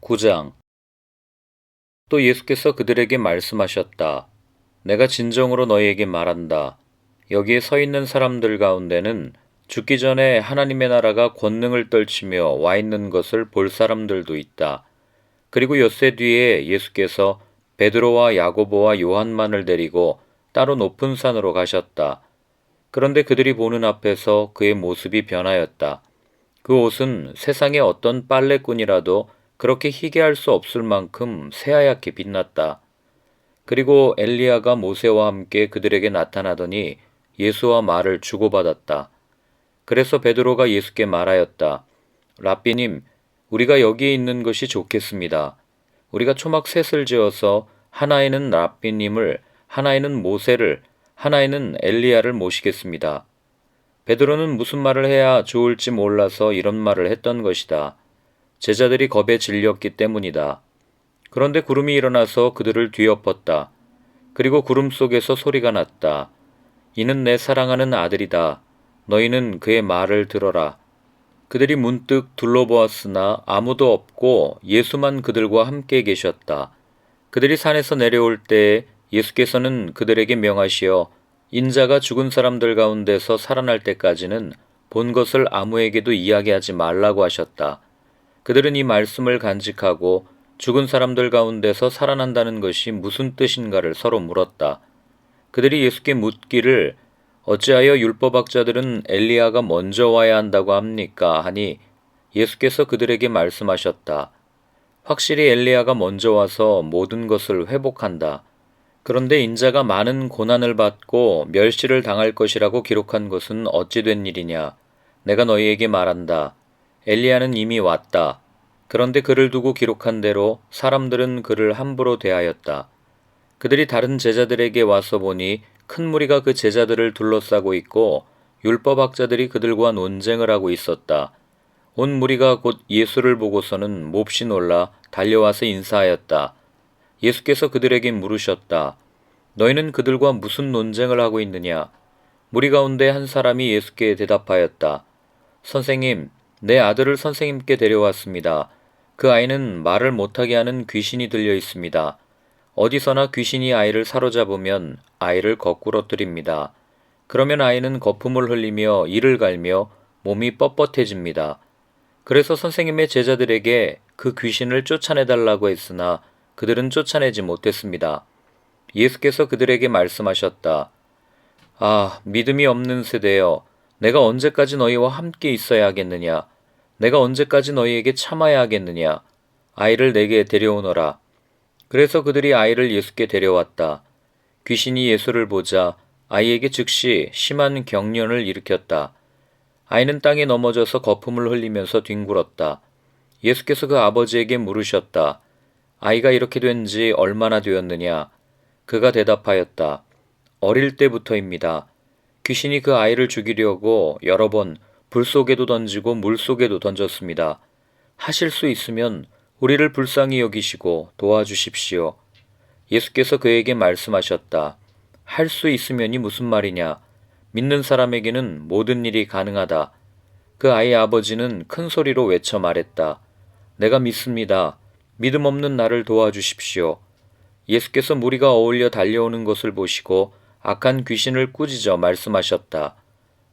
9장. 또 예수께서 그들에게 말씀하셨다. 내가 진정으로 너희에게 말한다. 여기에 서 있는 사람들 가운데는 죽기 전에 하나님의 나라가 권능을 떨치며 와 있는 것을 볼 사람들도 있다. 그리고 엿새 뒤에 예수께서 베드로와 야고보와 요한만을 데리고 따로 높은 산으로 가셨다. 그런데 그들이 보는 앞에서 그의 모습이 변하였다. 그 옷은 세상의 어떤 빨래꾼이라도 그렇게 희게 할 수 없을 만큼 새하얗게 빛났다. 그리고 엘리야가 모세와 함께 그들에게 나타나더니 예수와 말을 주고받았다. 그래서 베드로가 예수께 말하였다. 랍비님, 우리가 여기에 있는 것이 좋겠습니다. 우리가 초막 셋을 지어서 하나에는 랍비님을, 하나에는 모세를, 하나에는 엘리야를 모시겠습니다. 베드로는 무슨 말을 해야 좋을지 몰라서 이런 말을 했던 것이다. 제자들이 겁에 질렸기 때문이다. 그런데 구름이 일어나서 그들을 뒤엎었다. 그리고 구름 속에서 소리가 났다. 이는 내 사랑하는 아들이다. 너희는 그의 말을 들어라. 그들이 문득 둘러보았으나 아무도 없고 예수만 그들과 함께 계셨다. 그들이 산에서 내려올 때에 예수께서는 그들에게 명하시어 인자가 죽은 사람들 가운데서 살아날 때까지는 본 것을 아무에게도 이야기하지 말라고 하셨다. 그들은 이 말씀을 간직하고 죽은 사람들 가운데서 살아난다는 것이 무슨 뜻인가를 서로 물었다. 그들이 예수께 묻기를 어찌하여 율법학자들은 엘리야가 먼저 와야 한다고 합니까? 하니 예수께서 그들에게 말씀하셨다. 확실히 엘리야가 먼저 와서 모든 것을 회복한다. 그런데 인자가 많은 고난을 받고 멸시를 당할 것이라고 기록한 것은 어찌 된 일이냐? 내가 너희에게 말한다. 엘리야는 이미 왔다. 그런데 그를 두고 기록한 대로 사람들은 그를 함부로 대하였다. 그들이 다른 제자들에게 와서 보니 큰 무리가 그 제자들을 둘러싸고 있고 율법학자들이 그들과 논쟁을 하고 있었다. 온 무리가 곧 예수를 보고서는 몹시 놀라 달려와서 인사하였다. 예수께서 그들에게 물으셨다. 너희는 그들과 무슨 논쟁을 하고 있느냐? 무리 가운데 한 사람이 예수께 대답하였다. 선생님, 내 아들을 선생님께 데려왔습니다. 그 아이는 말을 못하게 하는 귀신이 들려 있습니다. 어디서나 귀신이 아이를 사로잡으면 아이를 거꾸러뜨립니다. 그러면 아이는 거품을 흘리며 이를 갈며 몸이 뻣뻣해집니다. 그래서 선생님의 제자들에게 그 귀신을 쫓아내달라고 했으나 그들은 쫓아내지 못했습니다. 예수께서 그들에게 말씀하셨다. 아, 믿음이 없는 세대여, 내가 언제까지 너희와 함께 있어야 하겠느냐? 내가 언제까지 너희에게 참아야 하겠느냐? 아이를 내게 데려오너라. 그래서 그들이 아이를 예수께 데려왔다. 귀신이 예수를 보자 아이에게 즉시 심한 경련을 일으켰다. 아이는 땅에 넘어져서 거품을 흘리면서 뒹굴었다. 예수께서 그 아버지에게 물으셨다. 아이가 이렇게 된 지 얼마나 되었느냐? 그가 대답하였다. 어릴 때부터입니다. 귀신이 그 아이를 죽이려고 여러 번 불 속에도 던지고 물 속에도 던졌습니다. 하실 수 있으면 우리를 불쌍히 여기시고 도와주십시오. 예수께서 그에게 말씀하셨다. 할 수 있으면이 무슨 말이냐? 믿는 사람에게는 모든 일이 가능하다. 그 아이의 아버지는 큰 소리로 외쳐 말했다. 내가 믿습니다. 믿음 없는 나를 도와주십시오. 예수께서 무리가 어울려 달려오는 것을 보시고 악한 귀신을 꾸짖어 말씀하셨다.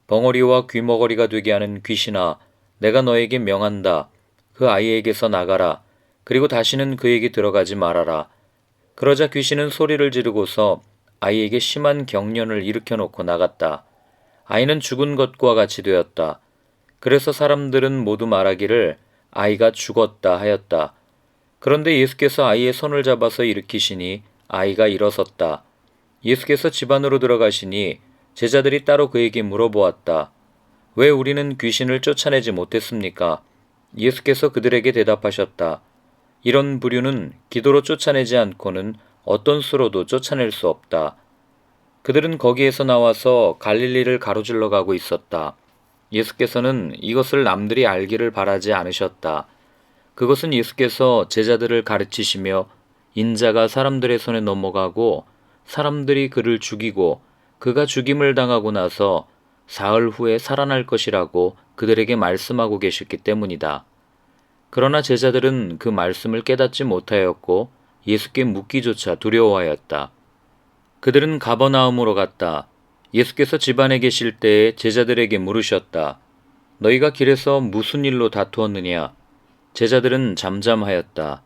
벙어리와 귀머거리가 되게 하는 귀신아, 내가 너에게 명한다. 그 아이에게서 나가라. 그리고 다시는 그에게 들어가지 말아라. 그러자 귀신은 소리를 지르고서 아이에게 심한 경련을 일으켜 놓고 나갔다. 아이는 죽은 것과 같이 되었다. 그래서 사람들은 모두 말하기를 아이가 죽었다 하였다. 그런데 예수께서 아이의 손을 잡아서 일으키시니 아이가 일어섰다. 예수께서 집 안으로 들어가시니 제자들이 따로 그에게 물어보았다. 왜 우리는 귀신을 쫓아내지 못했습니까? 예수께서 그들에게 대답하셨다. 이런 부류는 기도로 쫓아내지 않고는 어떤 수로도 쫓아낼 수 없다. 그들은 거기에서 나와서 갈릴리를 가로질러 가고 있었다. 예수께서는 이것을 남들이 알기를 바라지 않으셨다. 그것은 예수께서 제자들을 가르치시며 인자가 사람들의 손에 넘어가고 사람들이 그를 죽이고 그가 죽임을 당하고 나서 사흘 후에 살아날 것이라고 그들에게 말씀하고 계셨기 때문이다. 그러나 제자들은 그 말씀을 깨닫지 못하였고 예수께 묻기조차 두려워하였다. 그들은 가버나움으로 갔다. 예수께서 집안에 계실 때에 제자들에게 물으셨다. 너희가 길에서 무슨 일로 다투었느냐? 제자들은 잠잠하였다.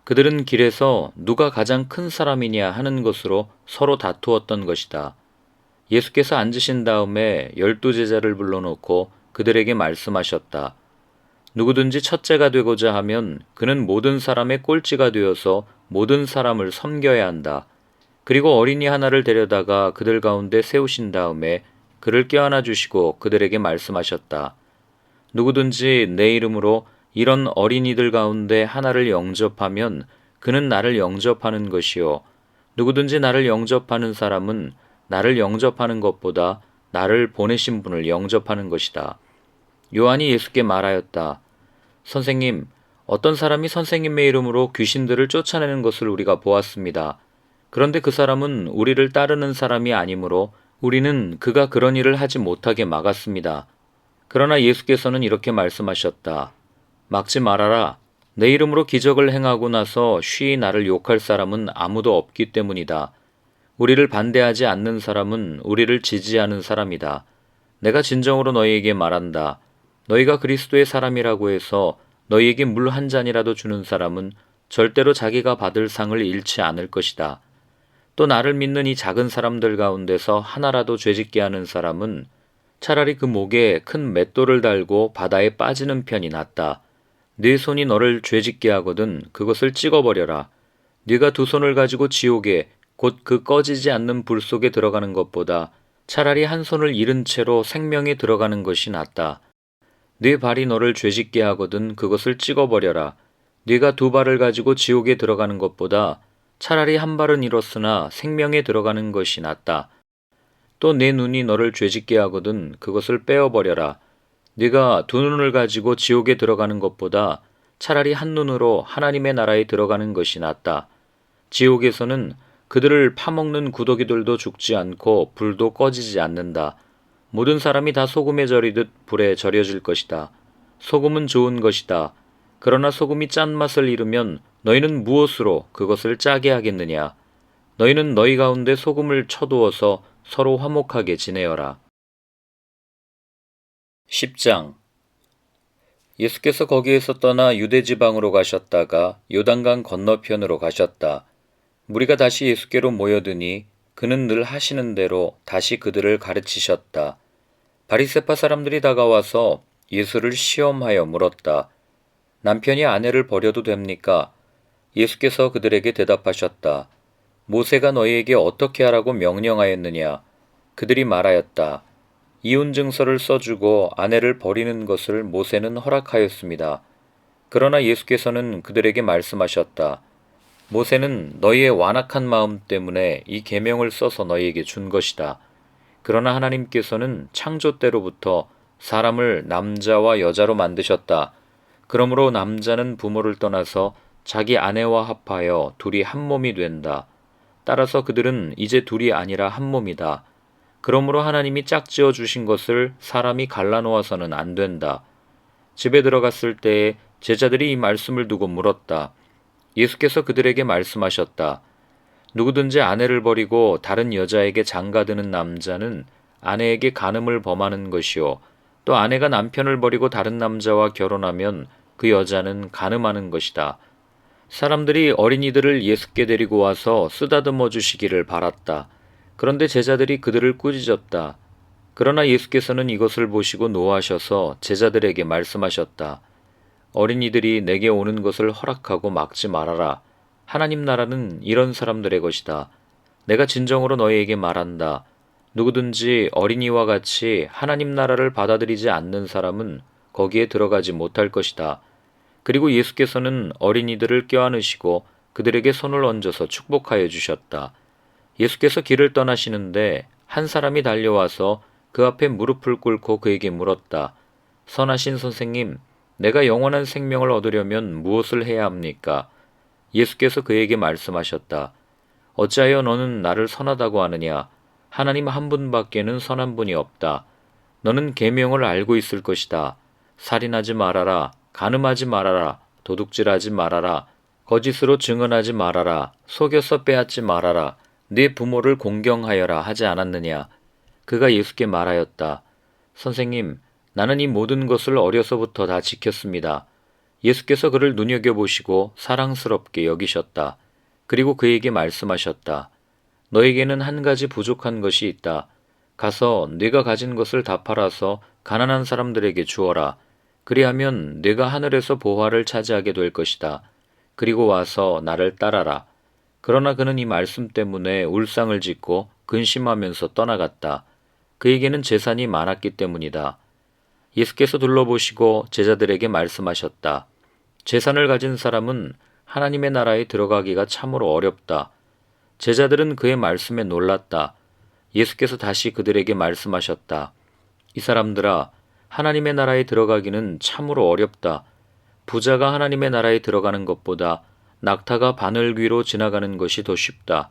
그들은 길에서 누가 가장 큰 사람이냐 하는 것으로 서로 다투었던 것이다. 예수께서 앉으신 다음에 12제자를 불러놓고 그들에게 말씀하셨다. 누구든지 첫째가 되고자 하면 그는 모든 사람의 꼴찌가 되어서 모든 사람을 섬겨야 한다. 그리고 어린이 하나를 데려다가 그들 가운데 세우신 다음에 그를 껴안아 주시고 그들에게 말씀하셨다. 누구든지 내 이름으로 이런 어린이들 가운데 하나를 영접하면 그는 나를 영접하는 것이요. 누구든지 나를 영접하는 사람은 나를 영접하는 것보다 나를 보내신 분을 영접하는 것이다. 요한이 예수께 말하였다. 선생님, 어떤 사람이 선생님의 이름으로 귀신들을 쫓아내는 것을 우리가 보았습니다. 그런데 그 사람은 우리를 따르는 사람이 아니므로 우리는 그가 그런 일을 하지 못하게 막았습니다. 그러나 예수께서는 이렇게 말씀하셨다. 막지 말아라. 내 이름으로 기적을 행하고 나서 쉬이 나를 욕할 사람은 아무도 없기 때문이다. 우리를 반대하지 않는 사람은 우리를 지지하는 사람이다. 내가 진정으로 너희에게 말한다. 너희가 그리스도의 사람이라고 해서 너희에게 물 한 잔이라도 주는 사람은 절대로 자기가 받을 상을 잃지 않을 것이다. 또 나를 믿는 이 작은 사람들 가운데서 하나라도 죄짓게 하는 사람은 차라리 그 목에 큰 맷돌을 달고 바다에 빠지는 편이 낫다. 네 손이 너를 죄짓게 하거든 그것을 찍어버려라. 네가 두 손을 가지고 지옥에 곧 그 꺼지지 않는 불 속에 들어가는 것보다 차라리 한 손을 잃은 채로 생명에 들어가는 것이 낫다. 네 발이 너를 죄짓게 하거든 그것을 찍어버려라. 네가 두 발을 가지고 지옥에 들어가는 것보다 차라리 한 발은 잃었으나 생명에 들어가는 것이 낫다. 또 내 눈이 너를 죄짓게 하거든 그것을 빼어버려라. 네가 두 눈을 가지고 지옥에 들어가는 것보다 차라리 한 눈으로 하나님의 나라에 들어가는 것이 낫다. 지옥에서는 그들을 파먹는 구더기들도 죽지 않고 불도 꺼지지 않는다. 모든 사람이 다 소금에 절이듯 불에 절여질 것이다. 소금은 좋은 것이다. 그러나 소금이 짠맛을 잃으면 너희는 무엇으로 그것을 짜게 하겠느냐? 너희는 너희 가운데 소금을 쳐두어서 서로 화목하게 지내어라. 10장. 예수께서 거기에서 떠나 유대 지방으로 가셨다가 요단강 건너편으로 가셨다. 무리가 다시 예수께로 모여드니 그는 늘 하시는 대로 다시 그들을 가르치셨다. 바리새파 사람들이 다가와서 예수를 시험하여 물었다. 남편이 아내를 버려도 됩니까? 예수께서 그들에게 대답하셨다. 모세가 너희에게 어떻게 하라고 명령하였느냐? 그들이 말하였다. 이혼 증서를 써주고 아내를 버리는 것을 모세는 허락하였습니다. 그러나 예수께서는 그들에게 말씀하셨다. 모세는 너희의 완악한 마음 때문에 이 계명을 써서 너희에게 준 것이다. 그러나 하나님께서는 창조 때로부터 사람을 남자와 여자로 만드셨다. 그러므로 남자는 부모를 떠나서 자기 아내와 합하여 둘이 한 몸이 된다. 따라서 그들은 이제 둘이 아니라 한 몸이다. 그러므로 하나님이 짝지어 주신 것을 사람이 갈라놓아서는 안 된다. 집에 들어갔을 때에 제자들이 이 말씀을 두고 물었다. 예수께서 그들에게 말씀하셨다. 누구든지 아내를 버리고 다른 여자에게 장가드는 남자는 아내에게 간음을 범하는 것이요. 또 아내가 남편을 버리고 다른 남자와 결혼하면 그 여자는 간음하는 것이다. 사람들이 어린이들을 예수께 데리고 와서 쓰다듬어 주시기를 바랐다. 그런데 제자들이 그들을 꾸짖었다. 그러나 예수께서는 이것을 보시고 노하셔서 제자들에게 말씀하셨다. 어린이들이 내게 오는 것을 허락하고 막지 말아라. 하나님 나라는 이런 사람들의 것이다. 내가 진정으로 너희에게 말한다. 누구든지 어린이와 같이 하나님 나라를 받아들이지 않는 사람은 거기에 들어가지 못할 것이다. 그리고 예수께서는 어린이들을 껴안으시고 그들에게 손을 얹어서 축복하여 주셨다. 예수께서 길을 떠나시는데 한 사람이 달려와서 그 앞에 무릎을 꿇고 그에게 물었다. 선하신 선생님, 내가 영원한 생명을 얻으려면 무엇을 해야 합니까? 예수께서 그에게 말씀하셨다. 어찌하여 너는 나를 선하다고 하느냐? 하나님 한 분밖에는 선한 분이 없다. 너는 계명을 알고 있을 것이다. 살인하지 말아라. 간음하지 말아라, 도둑질하지 말아라, 거짓으로 증언하지 말아라, 속여서 빼앗지 말아라, 네 부모를 공경하여라 하지 않았느냐. 그가 예수께 말하였다. 선생님, 나는 이 모든 것을 어려서부터 다 지켰습니다. 예수께서 그를 눈여겨보시고 사랑스럽게 여기셨다. 그리고 그에게 말씀하셨다. 너에게는 한 가지 부족한 것이 있다. 가서 네가 가진 것을 다 팔아서 가난한 사람들에게 주어라. 그리하면 네가 하늘에서 보화를 차지하게 될 것이다. 그리고 와서 나를 따라라. 그러나 그는 이 말씀 때문에 울상을 짓고 근심하면서 떠나갔다. 그에게는 재산이 많았기 때문이다. 예수께서 둘러보시고 제자들에게 말씀하셨다. 재산을 가진 사람은 하나님의 나라에 들어가기가 참으로 어렵다. 제자들은 그의 말씀에 놀랐다. 예수께서 다시 그들에게 말씀하셨다. 이 사람들아, 하나님의 나라에 들어가기는 참으로 어렵다. 부자가 하나님의 나라에 들어가는 것보다 낙타가 바늘 위로 지나가는 것이 더 쉽다.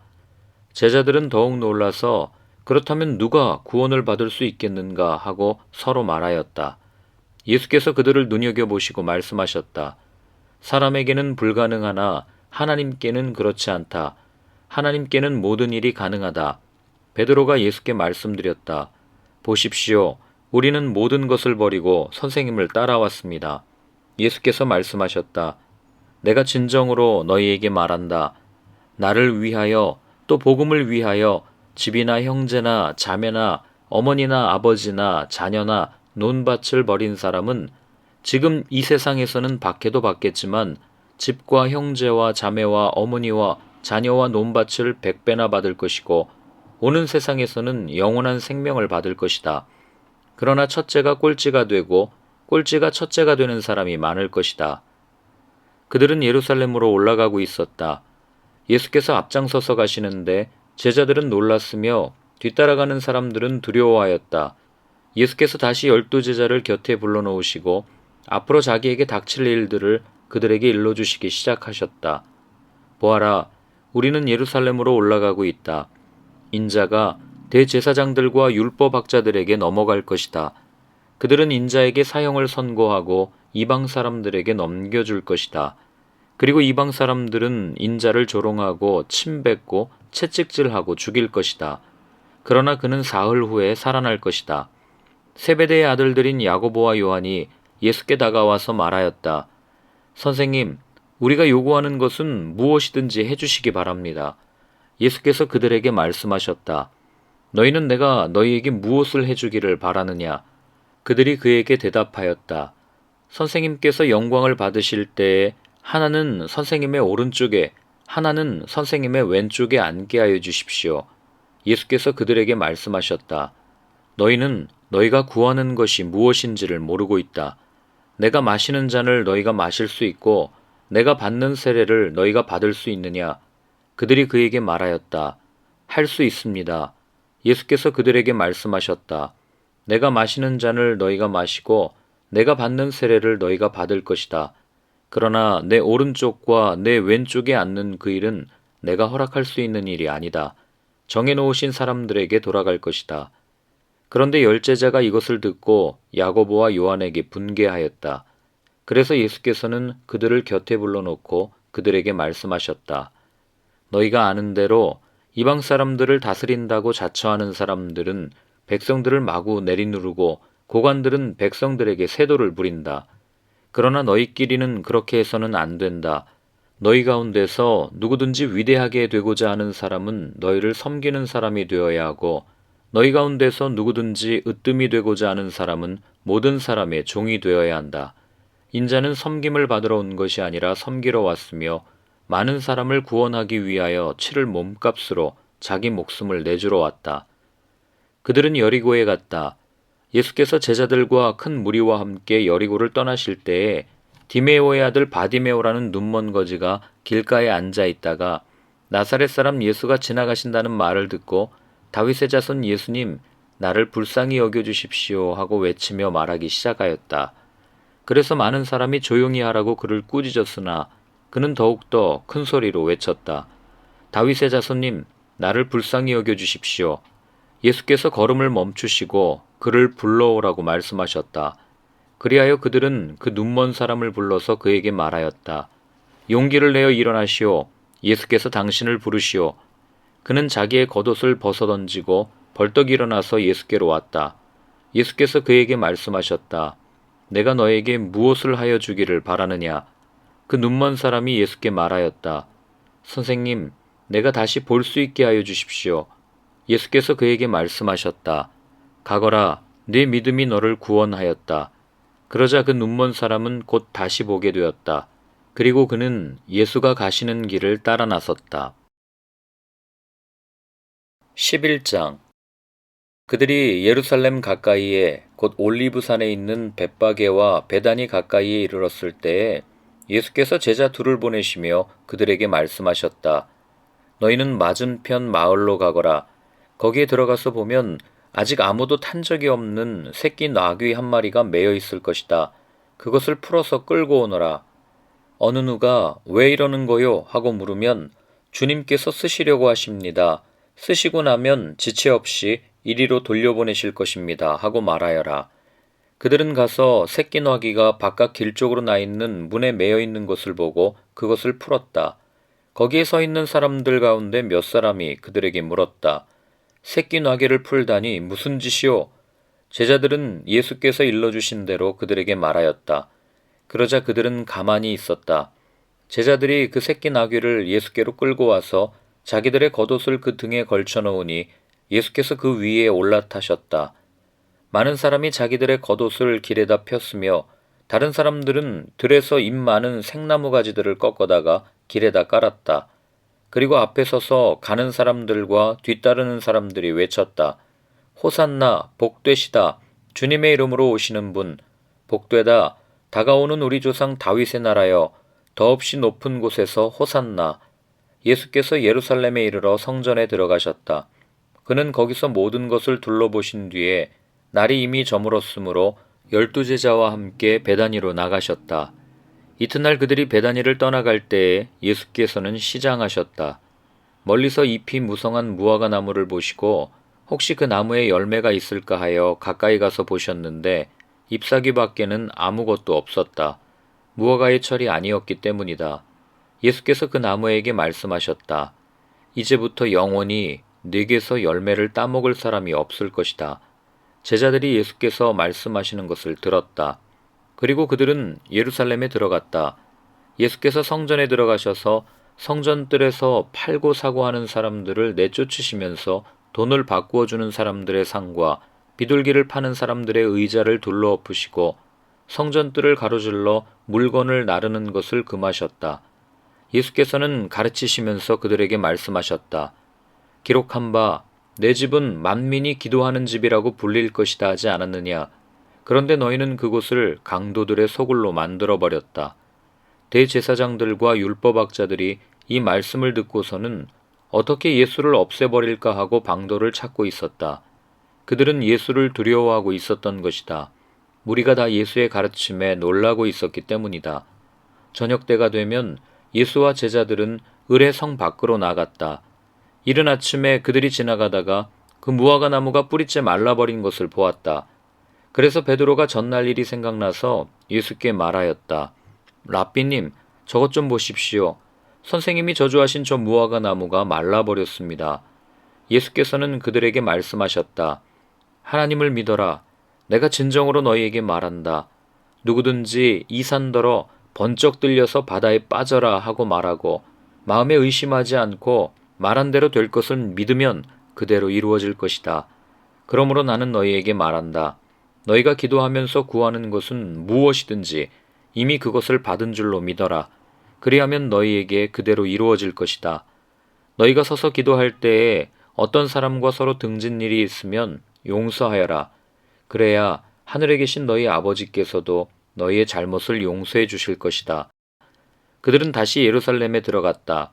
제자들은 더욱 놀라서 그렇다면 누가 구원을 받을 수 있겠는가 하고 서로 말하였다. 예수께서 그들을 눈여겨보시고 말씀하셨다. 사람에게는 불가능하나 하나님께는 그렇지 않다. 하나님께는 모든 일이 가능하다. 베드로가 예수께 말씀드렸다. 보십시오. 우리는 모든 것을 버리고 선생님을 따라왔습니다. 예수께서 말씀하셨다. 내가 진정으로 너희에게 말한다. 나를 위하여 또 복음을 위하여 집이나 형제나 자매나 어머니나 아버지나 자녀나 논밭을 버린 사람은 지금 이 세상에서는 박해도 받겠지만 집과 형제와 자매와 어머니와 자녀와 논밭을 100배나 받을 것이고 오는 세상에서는 영원한 생명을 받을 것이다. 그러나 첫째가 꼴찌가 되고 꼴찌가 첫째가 되는 사람이 많을 것이다. 그들은 예루살렘으로 올라가고 있었다. 예수께서 앞장서서 가시는데 제자들은 놀랐으며 뒤따라가는 사람들은 두려워하였다. 예수께서 다시 12제자를 곁에 불러놓으시고 앞으로 자기에게 닥칠 일들을 그들에게 일러주시기 시작하셨다. 보아라, 우리는 예루살렘으로 올라가고 있다. 인자가 대제사장들과 율법학자들에게 넘어갈 것이다. 그들은 인자에게 사형을 선고하고 이방 사람들에게 넘겨줄 것이다. 그리고 이방 사람들은 인자를 조롱하고 침뱉고 채찍질하고 죽일 것이다. 그러나 그는 사흘 후에 살아날 것이다. 세베대의 아들들인 야고보와 요한이 예수께 다가와서 말하였다. 선생님, 우리가 요구하는 것은 무엇이든지 해주시기 바랍니다. 예수께서 그들에게 말씀하셨다. 너희는 내가 너희에게 무엇을 해주기를 바라느냐? 그들이 그에게 대답하였다. 선생님께서 영광을 받으실 때에 하나는 선생님의 오른쪽에 하나는 선생님의 왼쪽에 앉게 하여 주십시오. 예수께서 그들에게 말씀하셨다. 너희는 너희가 구하는 것이 무엇인지를 모르고 있다. 내가 마시는 잔을 너희가 마실 수 있고 내가 받는 세례를 너희가 받을 수 있느냐? 그들이 그에게 말하였다. 할 수 있습니다. 예수께서 그들에게 말씀하셨다. 내가 마시는 잔을 너희가 마시고 내가 받는 세례를 너희가 받을 것이다. 그러나 내 오른쪽과 내 왼쪽에 앉는 그 일은 내가 허락할 수 있는 일이 아니다. 정해놓으신 사람들에게 돌아갈 것이다. 그런데 열제자가 이것을 듣고 야고보와 요한에게 분개하였다. 그래서 예수께서는 그들을 곁에 불러놓고 그들에게 말씀하셨다. 너희가 아는 대로 이방 사람들을 다스린다고 자처하는 사람들은 백성들을 마구 내리누르고 고관들은 백성들에게 세도를 부린다. 그러나 너희끼리는 그렇게 해서는 안 된다. 너희 가운데서 누구든지 위대하게 되고자 하는 사람은 너희를 섬기는 사람이 되어야 하고 너희 가운데서 누구든지 으뜸이 되고자 하는 사람은 모든 사람의 종이 되어야 한다. 인자는 섬김을 받으러 온 것이 아니라 섬기러 왔으며 많은 사람을 구원하기 위하여 치를 몸값으로 자기 목숨을 내주러 왔다. 그들은 여리고에 갔다. 예수께서 제자들과 큰 무리와 함께 여리고를 떠나실 때에 디메오의 아들 바디메오라는 눈먼 거지가 길가에 앉아 있다가 나사렛 사람 예수가 지나가신다는 말을 듣고 다윗의 자손 예수님, 나를 불쌍히 여겨주십시오 하고 외치며 말하기 시작하였다. 그래서 많은 사람이 조용히 하라고 그를 꾸짖었으나 그는 더욱더 큰 소리로 외쳤다. 다윗의 자손님, 나를 불쌍히 여겨주십시오. 예수께서 걸음을 멈추시고 그를 불러오라고 말씀하셨다. 그리하여 그들은 그 눈먼 사람을 불러서 그에게 말하였다. 용기를 내어 일어나시오. 예수께서 당신을 부르시오. 그는 자기의 겉옷을 벗어던지고 벌떡 일어나서 예수께로 왔다. 예수께서 그에게 말씀하셨다. 내가 너에게 무엇을 하여 주기를 바라느냐? 그 눈먼 사람이 예수께 말하였다. 선생님, 내가 다시 볼 수 있게 하여 주십시오. 예수께서 그에게 말씀하셨다. 가거라, 네 믿음이 너를 구원하였다. 그러자 그 눈먼 사람은 곧 다시 보게 되었다. 그리고 그는 예수가 가시는 길을 따라 나섰다. 11장. 그들이 예루살렘 가까이에 곧 올리브산에 있는 벳바게와 베다니 가까이에 이르렀을 때에 예수께서 제자 둘을 보내시며 그들에게 말씀하셨다. 너희는 맞은편 마을로 가거라. 거기에 들어가서 보면 아직 아무도 탄 적이 없는 새끼 나귀 한 마리가 매여 있을 것이다. 그것을 풀어서 끌고 오너라. 어느 누가 왜 이러는 거요? 하고 물으면 주님께서 쓰시려고 하십니다. 쓰시고 나면 지체 없이 이리로 돌려보내실 것입니다. 하고 말하여라. 그들은 가서 새끼 나귀가 바깥 길 쪽으로 나 있는 문에 매여 있는 것을 보고 그것을 풀었다. 거기에 서 있는 사람들 가운데 몇 사람이 그들에게 물었다. 새끼 나귀를 풀다니 무슨 짓이오? 제자들은 예수께서 일러주신 대로 그들에게 말하였다. 그러자 그들은 가만히 있었다. 제자들이 그 새끼 나귀를 예수께로 끌고 와서 자기들의 겉옷을 그 등에 걸쳐 놓으니 예수께서 그 위에 올라타셨다. 많은 사람이 자기들의 겉옷을 길에다 폈으며 다른 사람들은 들에서 잎 많은 생나무 가지들을 꺾어다가 길에다 깔았다. 그리고 앞에 서서 가는 사람들과 뒤따르는 사람들이 외쳤다. 호산나, 복되시다. 주님의 이름으로 오시는 분. 복되다. 다가오는 우리 조상 다윗의 나라여. 더없이 높은 곳에서 호산나. 예수께서 예루살렘에 이르러 성전에 들어가셨다. 그는 거기서 모든 것을 둘러보신 뒤에 날이 이미 저물었으므로 12제자와 함께 베다니로 나가셨다. 이튿날 그들이 베다니를 떠나갈 때에 예수께서는 시장하셨다. 멀리서 잎이 무성한 무화과 나무를 보시고 혹시 그 나무에 열매가 있을까 하여 가까이 가서 보셨는데 잎사귀 밖에는 아무것도 없었다. 무화과의 철이 아니었기 때문이다. 예수께서 그 나무에게 말씀하셨다. 이제부터 영원히 네게서 열매를 따먹을 사람이 없을 것이다. 제자들이 예수께서 말씀하시는 것을 들었다. 그리고 그들은 예루살렘에 들어갔다. 예수께서 성전에 들어가셔서 성전뜰에서 팔고 사고 하는 사람들을 내쫓으시면서 돈을 바꾸어 주는 사람들의 상과 비둘기를 파는 사람들의 의자를 둘러엎으시고 성전뜰을 가로질러 물건을 나르는 것을 금하셨다. 예수께서는 가르치시면서 그들에게 말씀하셨다. 기록한 바 내 집은 만민이 기도하는 집이라고 불릴 것이다 하지 않았느냐. 그런데 너희는 그곳을 강도들의 소굴로 만들어버렸다. 대제사장들과 율법학자들이 이 말씀을 듣고서는 어떻게 예수를 없애버릴까 하고 방도를 찾고 있었다. 그들은 예수를 두려워하고 있었던 것이다. 무리가 다 예수의 가르침에 놀라고 있었기 때문이다. 저녁 때가 되면 예수와 제자들은 을의 성 밖으로 나갔다. 이른 아침에 그들이 지나가다가 그 무화과 나무가 뿌리째 말라버린 것을 보았다. 그래서 베드로가 전날 일이 생각나서 예수께 말하였다. 랍비님, 저것 좀 보십시오. 선생님이 저주하신 저 무화과 나무가 말라버렸습니다. 예수께서는 그들에게 말씀하셨다. 하나님을 믿어라. 내가 진정으로 너희에게 말한다. 누구든지 이 산더러 번쩍 들려서 바다에 빠져라 하고 말하고 마음에 의심하지 않고 말한 대로 될 것을 믿으면 그대로 이루어질 것이다. 그러므로 나는 너희에게 말한다. 너희가 기도하면서 구하는 것은 무엇이든지 이미 그것을 받은 줄로 믿어라. 그리하면 너희에게 그대로 이루어질 것이다. 너희가 서서 기도할 때에 어떤 사람과 서로 등진 일이 있으면 용서하여라. 그래야 하늘에 계신 너희 아버지께서도 너희의 잘못을 용서해 주실 것이다. 그들은 다시 예루살렘에 들어갔다.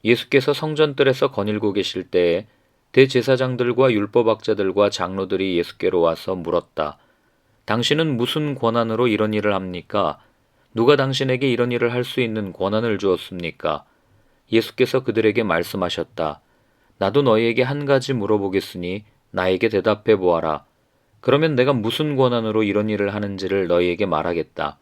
예수께서 성전뜰에서 거닐고 계실 때에 대제사장들과 율법학자들과 장로들이 예수께로 와서 물었다. 당신은 무슨 권한으로 이런 일을 합니까? 누가 당신에게 이런 일을 할 수 있는 권한을 주었습니까? 예수께서 그들에게 말씀하셨다. 나도 너희에게 한 가지 물어보겠으니 나에게 대답해 보아라. 그러면 내가 무슨 권한으로 이런 일을 하는지를 너희에게 말하겠다.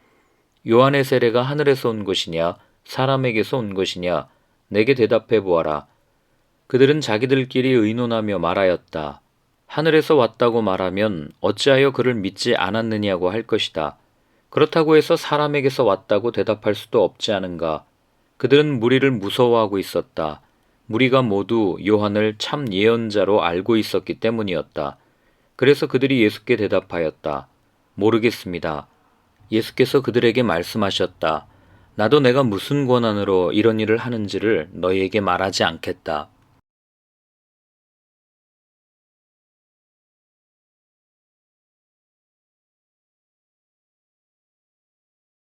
요한의 세례가 하늘에서 온 것이냐 사람에게서 온 것이냐 내게 대답해 보아라. 그들은 자기들끼리 의논하며 말하였다. 하늘에서 왔다고 말하면 어찌하여 그를 믿지 않았느냐고 할 것이다. 그렇다고 해서 사람에게서 왔다고 대답할 수도 없지 않은가. 그들은 무리를 무서워하고 있었다. 무리가 모두 요한을 참 예언자로 알고 있었기 때문이었다. 그래서 그들이 예수께 대답하였다. 모르겠습니다. 예수께서 그들에게 말씀하셨다. 나도 내가 무슨 권한으로 이런 일을 하는지를 너희에게 말하지 않겠다.